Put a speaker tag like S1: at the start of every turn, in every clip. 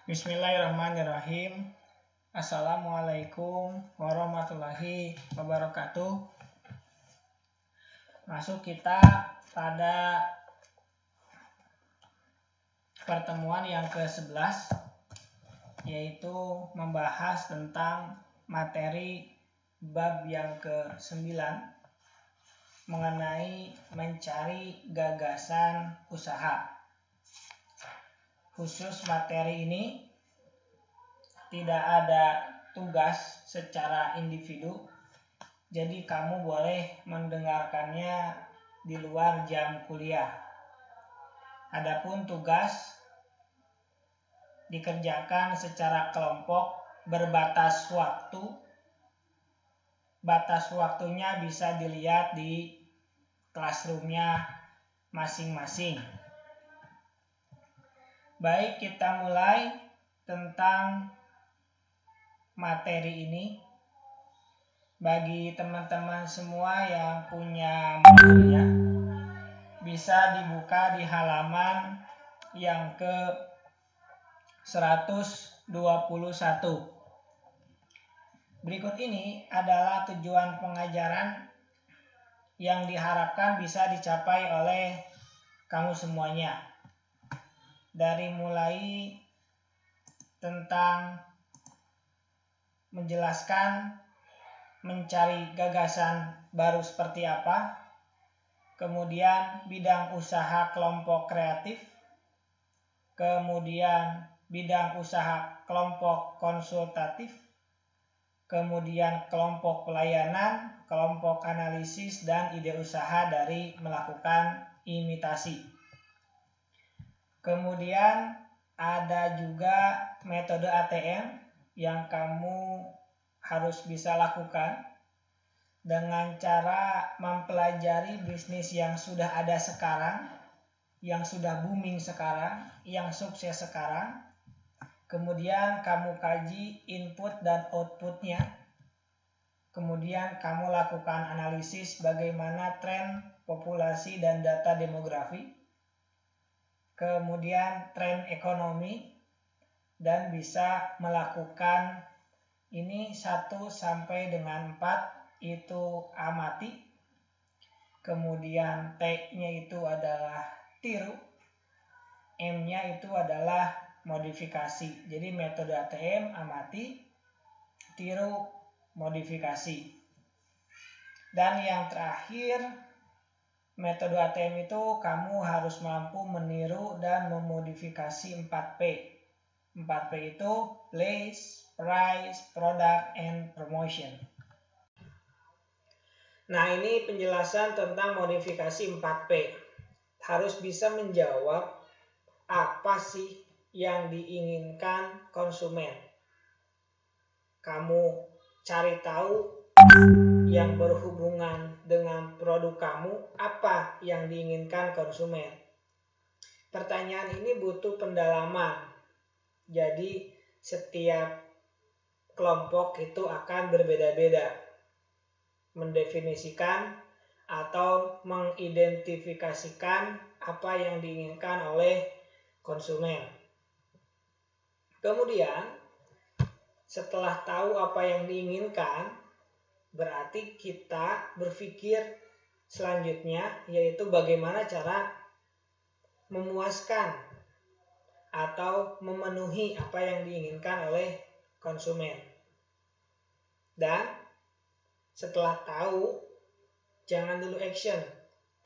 S1: Bismillahirrahmanirrahim. Assalamualaikum warahmatullahi wabarakatuh. Masuk kita pada pertemuan yang ke-11, yaitu membahas tentang materi bab yang ke-9 mengenai mencari gagasan usaha. Khusus materi ini tidak ada tugas secara individu, jadi kamu boleh mendengarkannya di luar jam kuliah. Adapun tugas dikerjakan secara kelompok berbatas waktu. Batas waktunya bisa dilihat di classroomnya masing-masing. Baik, kita mulai tentang materi ini. Bagi teman-teman semua yang punya materinya, bisa dibuka di halaman yang ke-121. Berikut ini adalah tujuan pengajaran yang diharapkan bisa dicapai oleh kamu semuanya. Dari mulai tentang menjelaskan mencari gagasan baru seperti apa, kemudian bidang usaha kelompok kreatif, kemudian bidang usaha kelompok konsultatif, kemudian kelompok pelayanan, kelompok analisis, dan ide usaha dari melakukan imitasi. Kemudian ada juga metode ATM yang kamu harus bisa lakukan dengan cara mempelajari bisnis yang sudah ada sekarang, yang sudah booming sekarang, yang sukses sekarang. Kemudian kamu kaji input dan outputnya. Kemudian kamu lakukan analisis bagaimana tren populasi dan data demografi. Kemudian tren ekonomi, dan bisa melakukan ini 1 sampai dengan 4, itu amati. Kemudian T-nya itu adalah tiru, M-nya itu adalah modifikasi. Jadi metode ATM, amati, tiru, modifikasi. Dan yang terakhir, metode ATM itu kamu harus mampu meniru dan memodifikasi 4P. 4P itu place, price, product, and promotion. Nah, ini penjelasan tentang modifikasi 4P. Harus bisa menjawab apa sih yang diinginkan konsumen. Kamu cari tahu yang berhubungan dengan produk kamu, apa yang diinginkan konsumen. Pertanyaan ini butuh pendalaman. Jadi setiap kelompok itu akan berbeda-beda mendefinisikan atau mengidentifikasikan apa yang diinginkan oleh konsumen. Kemudian setelah tahu apa yang diinginkan, berarti kita berpikir selanjutnya, yaitu bagaimana cara memuaskan atau memenuhi apa yang diinginkan oleh konsumen. Dan setelah tahu, jangan dulu action,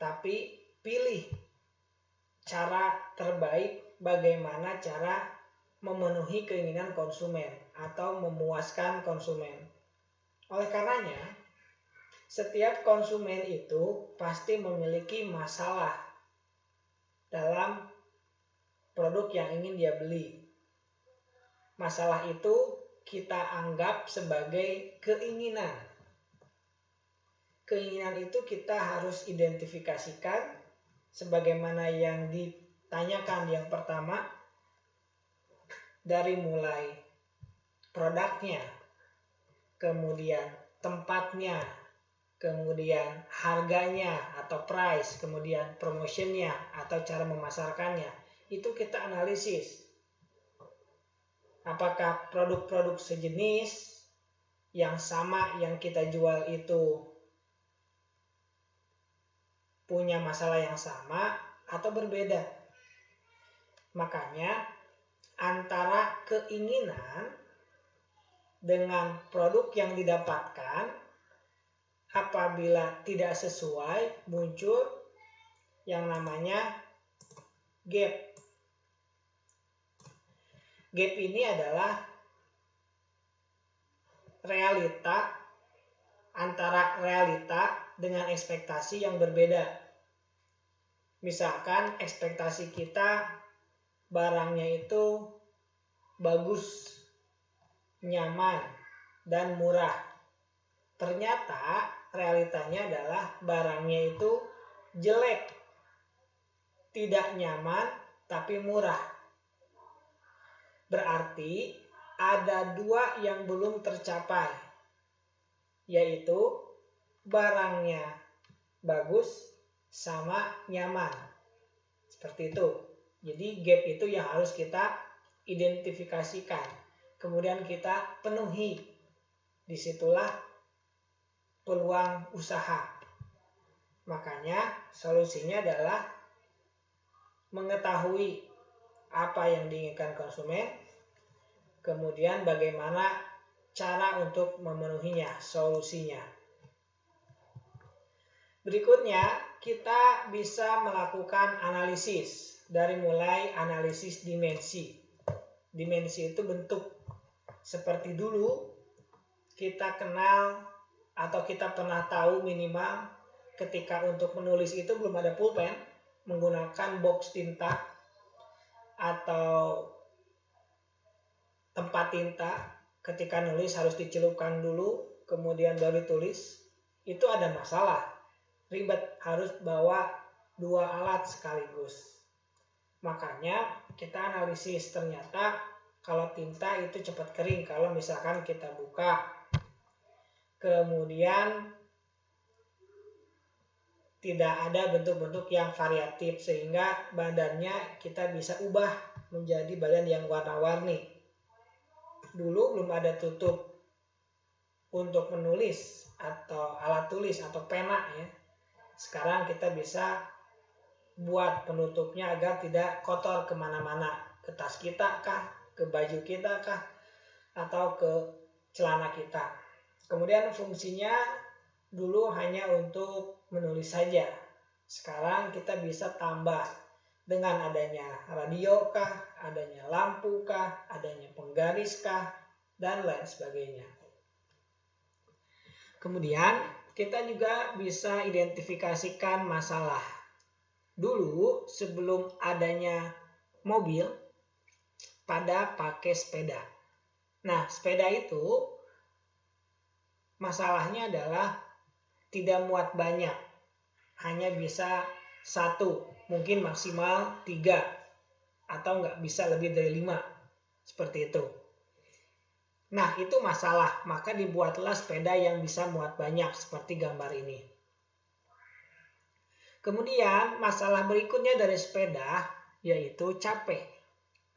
S1: tapi pilih cara terbaik bagaimana cara memenuhi keinginan konsumen atau memuaskan konsumen. Oleh karenanya, setiap konsumen itu pasti memiliki masalah dalam produk yang ingin dia beli. Masalah itu kita anggap sebagai keinginan. Keinginan itu kita harus identifikasikan sebagaimana yang ditanyakan yang pertama, dari mulai produknya, kemudian tempatnya, kemudian harganya atau price, kemudian promotionnya atau cara memasarkannya. Itu kita analisis. Apakah produk-produk sejenis yang sama yang kita jual itu punya masalah yang sama atau berbeda? Makanya antara keinginan dengan produk yang didapatkan, apabila tidak sesuai, muncul yang namanya gap. Gap ini adalah realita antara realita dengan ekspektasi yang berbeda. Misalkan ekspektasi kita barangnya itu bagus, nyaman, dan murah. Ternyata realitanya adalah barangnya itu jelek, tidak nyaman, tapi murah. Berarti ada dua yang belum tercapai, yaitu barangnya bagus sama nyaman. Seperti itu. Jadi gap itu yang harus kita identifikasikan. Kemudian kita penuhi. Disitulah peluang usaha. Makanya solusinya adalah mengetahui apa yang diinginkan konsumen, kemudian bagaimana cara untuk memenuhinya, solusinya. Berikutnya, kita bisa melakukan analisis, dari mulai analisis dimensi. Dimensi itu bentuk. Seperti dulu, kita kenal atau kita pernah tahu minimal ketika untuk menulis itu belum ada pulpen, menggunakan box tinta atau tempat tinta. Ketika nulis harus dicelupkan dulu, kemudian baru ditulis. Itu ada masalah. Ribet, harus bawa dua alat sekaligus. Makanya kita analisis, ternyata kalau tinta itu cepat kering kalau misalkan kita buka. Kemudian tidak ada bentuk-bentuk yang variatif sehingga badannya kita bisa ubah menjadi badan yang warna-warni. Dulu belum ada tutup untuk menulis atau alat tulis atau pena ya. Sekarang kita bisa buat penutupnya agar tidak kotor kemana-mana. Ke tas kita kah, ke baju kita kah, atau ke celana kita. Kemudian fungsinya dulu hanya untuk menulis saja. Sekarang kita bisa tambah dengan adanya radio kah, adanya lampu kah, adanya penggaris kah, dan lain sebagainya. Kemudian kita juga bisa identifikasikan masalah. Dulu sebelum adanya mobil, pada pakai sepeda. Nah, sepeda itu masalahnya adalah tidak muat banyak. Hanya bisa 1, mungkin maksimal 3, atau nggak bisa lebih dari 5. Seperti itu. Nah, itu masalah. Maka dibuatlah sepeda yang bisa muat banyak, seperti gambar ini. Kemudian, masalah berikutnya dari sepeda, yaitu capek.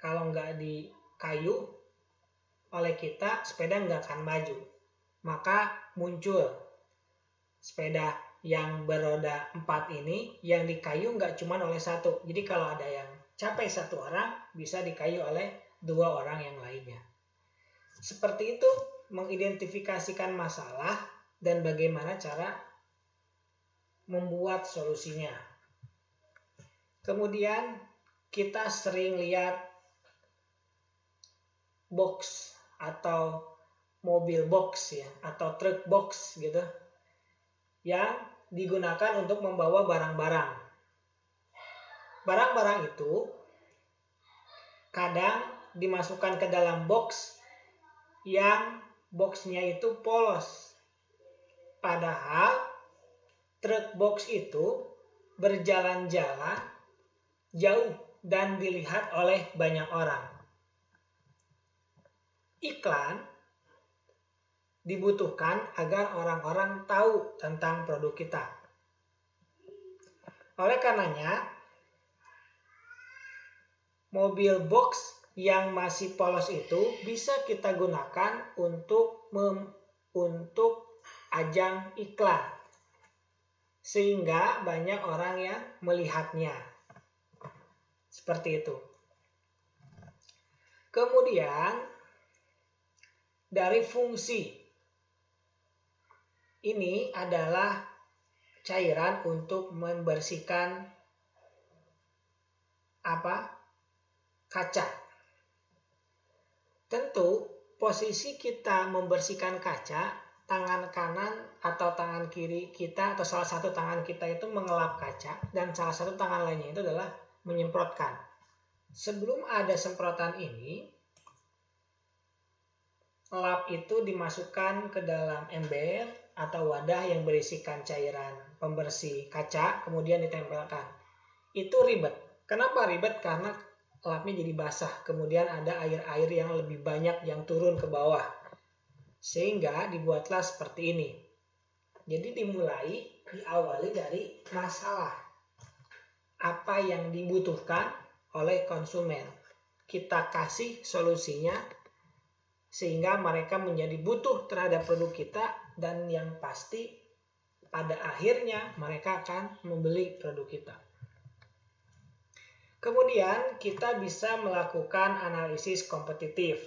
S1: Kalau nggak dikayu oleh kita, sepeda nggak akan maju. Maka muncul sepeda yang beroda 4 ini, yang dikayu nggak cuma oleh 1. Jadi kalau ada yang capek 1 orang, bisa dikayu oleh 2 orang yang lainnya. Seperti itu, mengidentifikasikan masalah dan bagaimana cara membuat solusinya. Kemudian kita sering lihat box atau mobil box ya, atau truk box gitu, yang digunakan untuk membawa barang-barang. Barang-barang itu kadang dimasukkan ke dalam box yang boxnya itu polos. Padahal truk box itu berjalan-jalan jauh dan dilihat oleh banyak orang. Iklan dibutuhkan agar orang-orang tahu tentang produk kita. Oleh karenanya, mobil box yang masih polos itu bisa kita gunakan untuk ajang iklan, sehingga banyak orang yang melihatnya. Seperti itu. Kemudian dari fungsi ini adalah cairan untuk membersihkan kaca. Tentu posisi kita membersihkan kaca, tangan kanan atau tangan kiri kita atau salah satu tangan kita itu mengelap kaca dan salah satu tangan lainnya itu adalah menyemprotkan. Sebelum ada semprotan ini, lap itu dimasukkan ke dalam ember atau wadah yang berisikan cairan pembersih kaca, kemudian ditempelkan. Itu ribet. Kenapa ribet? Karena lapnya jadi basah, kemudian ada air-air yang lebih banyak yang turun ke bawah. Sehingga dibuatlah seperti ini. Jadi diawali dari masalah. Apa yang dibutuhkan oleh konsumen. Kita kasih solusinya sehingga mereka menjadi butuh terhadap produk kita dan yang pasti pada akhirnya mereka akan membeli produk kita. Kemudian kita bisa melakukan analisis kompetitif.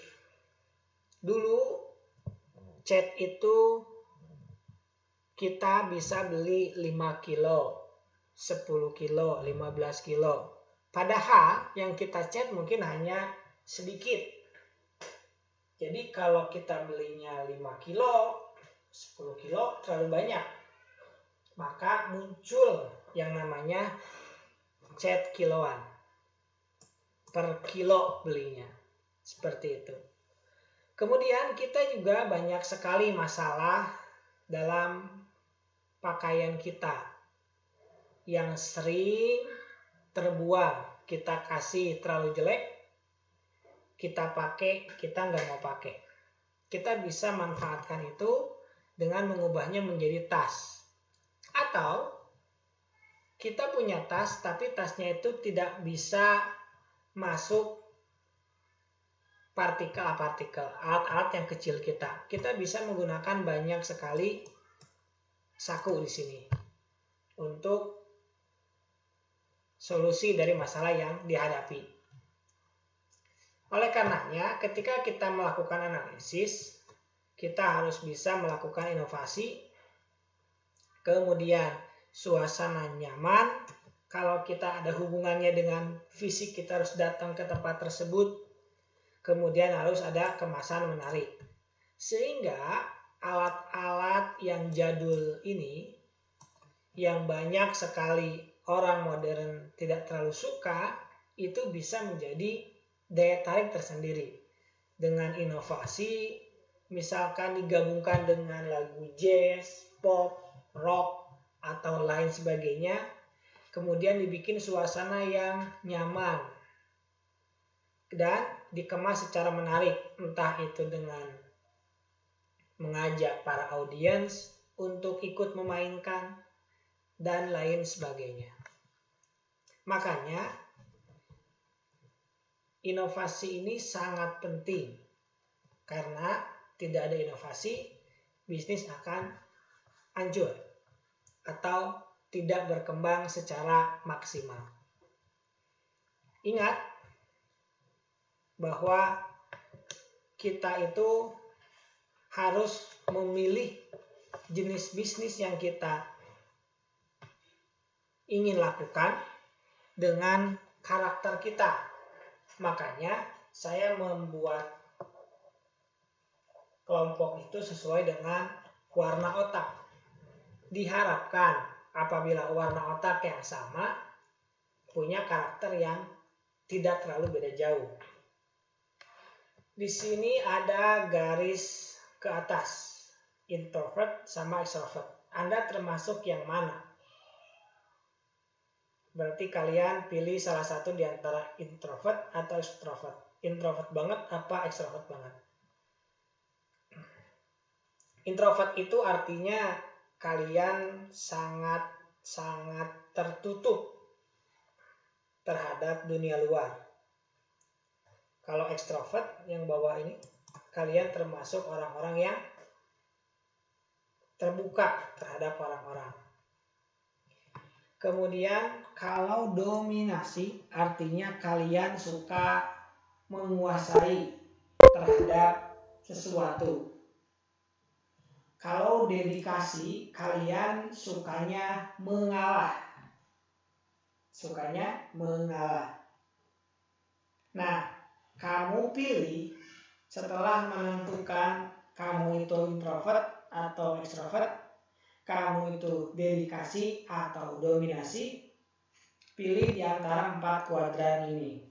S1: Dulu cat itu kita bisa beli 5 kilo, 10 kilo, 15 kilo. Padahal yang kita cat mungkin hanya sedikit. Jadi kalau kita belinya 5 kilo, 10 kilo terlalu banyak. Maka muncul yang namanya cat kiloan. Per kilo belinya. Seperti itu. Kemudian kita juga banyak sekali masalah dalam pakaian kita yang sering terbuang. Kita kasih terlalu jelek, kita pakai, kita nggak mau pakai. Kita bisa manfaatkan itu dengan mengubahnya menjadi tas. Atau kita punya tas, tapi tasnya itu tidak bisa masuk partikel, alat-alat yang kecil kita. Kita bisa menggunakan banyak sekali saku di sini untuk solusi dari masalah yang dihadapi. Oleh karenanya, ketika kita melakukan analisis, kita harus bisa melakukan inovasi, kemudian suasana nyaman. Kalau kita ada hubungannya dengan fisik, kita harus datang ke tempat tersebut. Kemudian harus ada kemasan menarik. Sehingga alat-alat yang jadul ini, yang banyak sekali orang modern tidak terlalu suka, itu bisa menjadi daya tarik tersendiri. Dengan inovasi, misalkan digabungkan dengan lagu jazz, pop, rock, atau lain sebagainya, kemudian dibikin suasana yang nyaman dan dikemas secara menarik, entah itu dengan mengajak para audiens untuk ikut memainkan dan lain sebagainya. Makanya inovasi ini sangat penting karena tidak ada inovasi, bisnis akan hancur atau tidak berkembang secara maksimal. Ingat bahwa kita itu harus memilih jenis bisnis yang kita ingin lakukan dengan karakter kita. Makanya saya membuat kelompok itu sesuai dengan warna otak. Diharapkan apabila warna otak yang sama, punya karakter yang tidak terlalu beda jauh. Di sini ada garis ke atas, introvert sama extrovert. Anda termasuk yang mana? Berarti kalian pilih salah satu di antara introvert atau extrovert. Introvert banget apa extrovert banget? Introvert itu artinya kalian sangat tertutup terhadap dunia luar. Kalau ekstrovert yang bawah ini, kalian termasuk orang-orang yang terbuka terhadap orang-orang. Kemudian kalau dominasi artinya kalian suka menguasai terhadap sesuatu. Kalau dedikasi kalian sukanya mengalah. Nah, kamu pilih setelah menentukan kamu itu introvert atau extrovert, kamu itu dedikasi atau dominasi, pilih di antara 4 kuadran ini.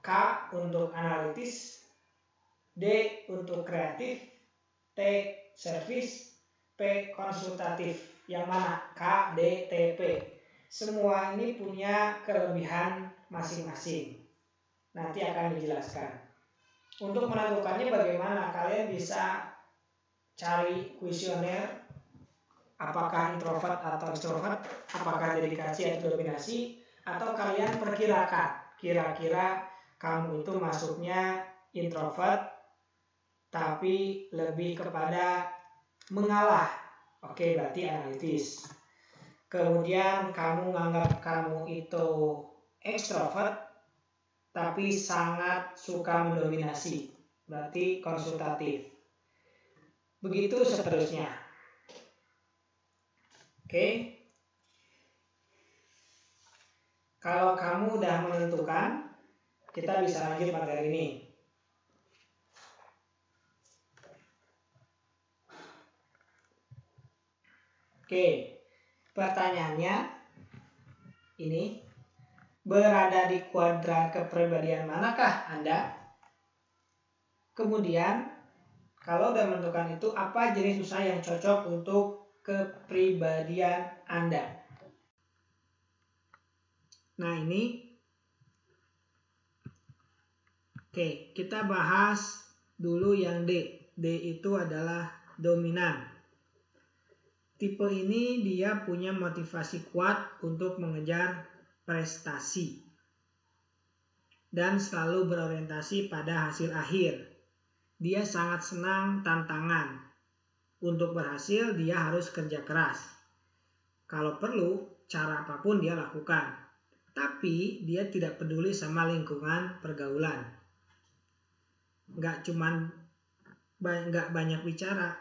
S1: K untuk analitis, D untuk kreatif, T service, P konsultatif. Yang mana? K, D, T, P. Semua ini punya kelebihan masing-masing. Nanti akan dijelaskan. Untuk menentukannya bagaimana? Kalian bisa cari kuesioner, apakah introvert atau extrovert, apakah dedikasi atau dominasi, atau kalian perkirakan kira-kira kamu itu masuknya introvert tapi lebih kepada mengalah. Oke, berarti analitis. Kemudian kamu menganggap kamu itu extrovert tapi sangat suka mendominasi, berarti konsultatif. Begitu seterusnya. Oke. Kalau kamu udah menentukan, kita bisa lanjut materi ini. Oke. Pertanyaannya ini, berada di kuadran kepribadian manakah Anda? Kemudian, kalau udah menentukan itu, apa jenis usaha yang cocok untuk kepribadian Anda? Nah ini, oke, kita bahas dulu yang D. D itu adalah dominan. Tipe ini dia punya motivasi kuat untuk mengejar prestasi dan selalu berorientasi pada hasil akhir. Dia sangat senang tantangan. Untuk berhasil dia harus kerja keras. Kalau perlu, cara apapun dia lakukan. Tapi dia tidak peduli sama lingkungan pergaulan. Nggak banyak bicara.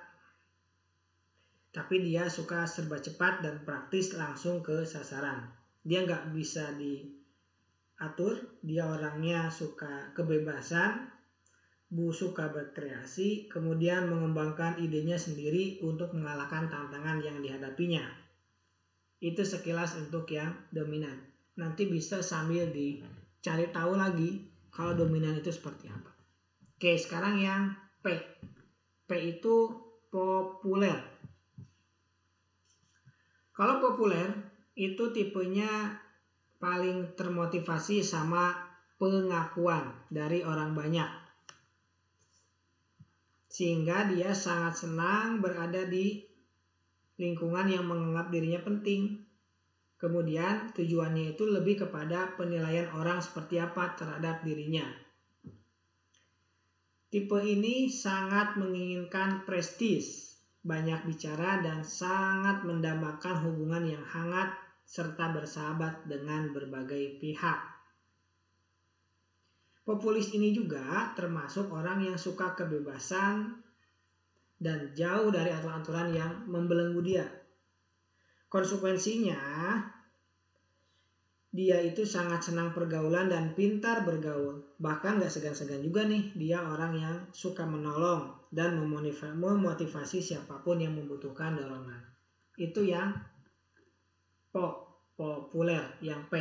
S1: Tapi dia suka serba cepat dan praktis langsung ke sasaran. Dia nggak bisa diatur, dia orangnya suka kebebasan, suka berkreasi, kemudian mengembangkan idenya sendiri untuk mengalahkan tantangan yang dihadapinya. Itu sekilas untuk yang dominan. Nanti bisa sambil dicari tahu lagi kalau dominan itu seperti apa. Oke, sekarang yang P. P itu populer. Kalau populer itu tipenya paling termotivasi sama pengakuan dari orang banyak. Sehingga dia sangat senang berada di lingkungan yang menganggap dirinya penting. Kemudian tujuannya itu lebih kepada penilaian orang seperti apa terhadap dirinya. Tipe ini sangat menginginkan prestis, banyak bicara dan sangat mendambakan hubungan yang hangat serta bersahabat dengan berbagai pihak. Populis ini juga termasuk orang yang suka kebebasan dan jauh dari aturan-aturan yang membelenggu dia. Konsekuensinya, dia itu sangat senang pergaulan dan pintar bergaul. Bahkan gak segan-segan juga nih, dia orang yang suka menolong dan memotivasi siapapun yang membutuhkan dorongan. Itu yang populer, yang P.